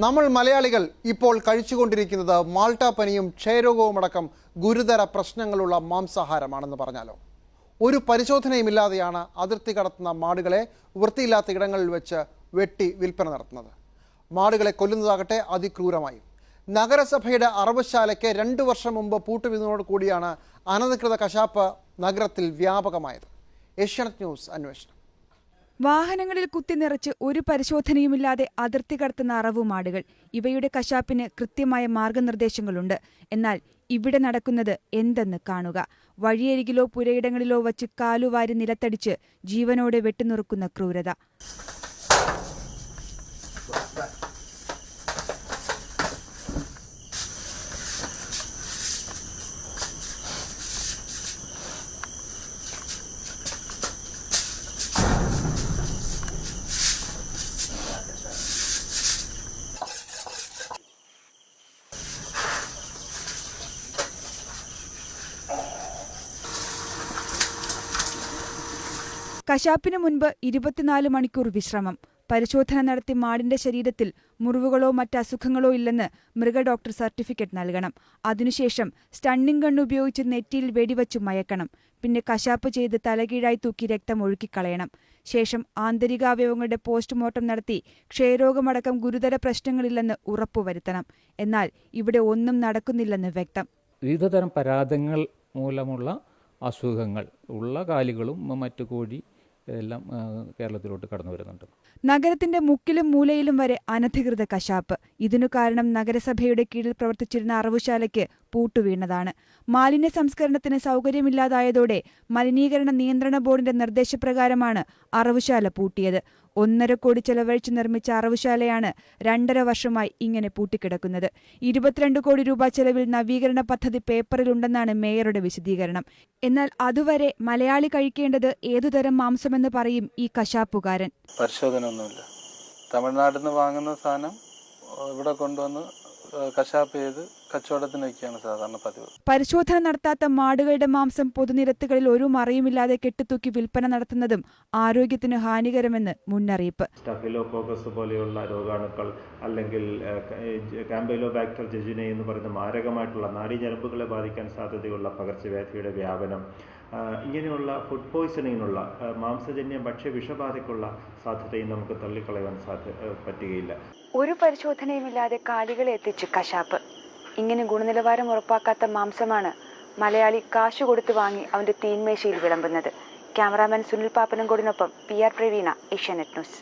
നമ്മൾ മലയാളികൾ ഇപ്പോൾ കഴിച്ചുകൊണ്ടിരിക്കുന്നത് മാൾട്ട പനിയും ക്ഷയരോഗവുമടക്കം ഗുരുതര പ്രശ്നങ്ങളുള്ള മാംസാഹാരമാണെന്ന് പറഞ്ഞാലോ. ഒരു പരിശോധനയുമില്ലാതെയാണ് അതിർത്തി കടത്തുന്ന മാടുകളെ വൃത്തിയില്ലാത്ത ഇടങ്ങളിൽ വെച്ച് വെട്ടി വിൽപ്പന നടത്തുന്നത്. മാടുകളെ കൊല്ലുന്നതാകട്ടെ അതിക്രൂരമായും. നഗരസഭയുടെ അറവുശാലയ്ക്ക് 2 വർഷം മുമ്പ് പൂട്ടുവിടുന്നതോടു കൂടിയാണ് അനധികൃത കശാപ്പ് നഗരത്തിൽ വ്യാപകമായത്. ഏഷ്യാനെറ്റ് ന്യൂസ് അന്വേഷണം. വാഹനങ്ങളിൽ കുത്തിനിറച്ച് ഒരു പരിശോധനയുമില്ലാതെ അതിർത്തി കടത്തുന്ന അറവുമാടുകൾ. ഇവയുടെ കശാപ്പിന് കൃത്യമായ മാർഗനിർദ്ദേശങ്ങളുണ്ട്. എന്നാൽ ഇവിടെ നടക്കുന്നത് എന്തെന്ന് കാണുക. വഴിയരികിലോ പുരയിടങ്ങളിലോ വച്ച് കാലുവാരി നിലത്തടിച്ച് ജീവനോടെ വെട്ടിനുറുക്കുന്ന ക്രൂരത. കശാപ്പിന് മുൻപ് 24 മണിക്കൂർ വിശ്രമം. പരിശോധന നടത്തി മാടിന്റെ ശരീരത്തിൽ മുറിവുകളോ മറ്റ് അസുഖങ്ങളോ ഇല്ലെന്ന് മൃഗഡോക്ടർ സർട്ടിഫിക്കറ്റ് നൽകണം. അതിനുശേഷം സ്റ്റണ്ണിംഗ് ഗൺ ഉപയോഗിച്ച് നെറ്റിയിൽ വെടിവച്ചു മയക്കണം. പിന്നെ കശാപ്പ് ചെയ്ത് തലകീഴായി തൂക്കി രക്തം ഒഴുക്കിക്കളയണം. ശേഷം ആന്തരികാവയവങ്ങളുടെ പോസ്റ്റ്മോർട്ടം നടത്തി ക്ഷയരോഗമടക്കം ഗുരുതര പ്രശ്നങ്ങളില്ലെന്ന് ഉറപ്പുവരുത്തണം. എന്നാൽ ഇവിടെ ഒന്നും നടക്കുന്നില്ലെന്ന് വ്യക്തം. വിവിധതരം പരാതങ്ങൾ മൂലമുള്ള അസുഖങ്ങൾ ഉള്ള കാലികളും മറ്റു കോഴി എല്ലാം കേരളത്തിലോട്ട് കടന്നു വരുന്നുണ്ട്. നഗരത്തിന്റെ മുക്കിലും മൂലയിലും വരെ അനധികൃത കശാപ്പ്. ഇതിനു കാരണം നഗരസഭയുടെ കീഴിൽ പ്രവർത്തിച്ചിരുന്ന അറവുശാലയ്ക്ക് പൂട്ടുവീണതാണ്. മാലിന്യ സംസ്കരണത്തിന് സൗകര്യമില്ലാതായതോടെ മലിനീകരണ നിയന്ത്രണ ബോർഡിന്റെ നിർദ്ദേശപ്രകാരമാണ് അറവുശാല പൂട്ടിയത്. 1.5 കോടി ചെലവഴിച്ച് നിർമ്മിച്ച അറവുശാലയാണ് 2.5 വർഷമായി ഇങ്ങനെ പൂട്ടിക്കിടക്കുന്നത്. 22 കോടി രൂപ ചെലവിൽ നവീകരണ പദ്ധതി പേപ്പറിലുണ്ടെന്നാണ് മേയറുടെ വിശദീകരണം. എന്നാൽ അതുവരെ മലയാളി കഴിക്കേണ്ടത് ഏതുതരം മാംസമെന്ന് പറയും ഈ കശാപ്പുകാരൻ. പരിശോധന ഒന്നുമില്ല. തമിഴ്നാട്ടിൽ നിന്ന് വാങ്ങുന്ന സാധനം ഇവിടെ കൊണ്ടുവന്ന് കശാപ്പ് ചെയ്ത് കച്ചവടത്തിന് വയ്ക്കുകയാണ് സാധാരണ പതിവ്. പരിശോധന നടത്താത്ത മാടുകളുടെ മാംസം പൊതുനിരത്തുകളിൽ ഒരു മറയുമില്ലാതെ കെട്ടിത്തൂക്കി വിൽപ്പന നടത്തുന്നതും ആരോഗ്യത്തിന് ഹാനികരമെന്ന് മുന്നറിയിപ്പ്. സ്റ്റഫിലോകോക്കസ് പോലെയുള്ള രോഗാണുക്കൾ അല്ലെങ്കിൽ കാമ്പൈലോബാക്ടർ ജെജുനെ എന്ന് പറയുന്ന മാരകമായിട്ടുള്ള നാഡീഞരമ്പുകളെ ബാധിക്കാൻ സാധ്യതയുള്ള പകർച്ചവ്യാധിയുടെ വ്യാപനം, ഇങ്ങനെയുള്ള ഫുഡ് പോയ്സണിങ്ങിനുള്ള മാംസജന്യ ഭക്ഷ്യവിഷബാധയ്ക്കുള്ള സാധ്യതയും നമുക്ക് തള്ളിക്കളയാൻ പറ്റുകയില്ല. ഒരു പരിശോധനയുമില്ലാതെ കാലികളെ എത്തിച്ച് കശാപ്പ്. ഇങ്ങനെ ഗുണനിലവാരം ഉറപ്പാക്കാത്ത മാംസമാണ് മലയാളി കാശുകൊടുത്ത് വാങ്ങി അവന്റെ തീന്മേശയിൽ വിളമ്പുന്നത്. ക്യാമറാമാൻ സുനിൽ പാപ്പനംകോടിനൊപ്പം PR പ്രവീണ, ഏഷ്യാനെറ്റ് ന്യൂസ്.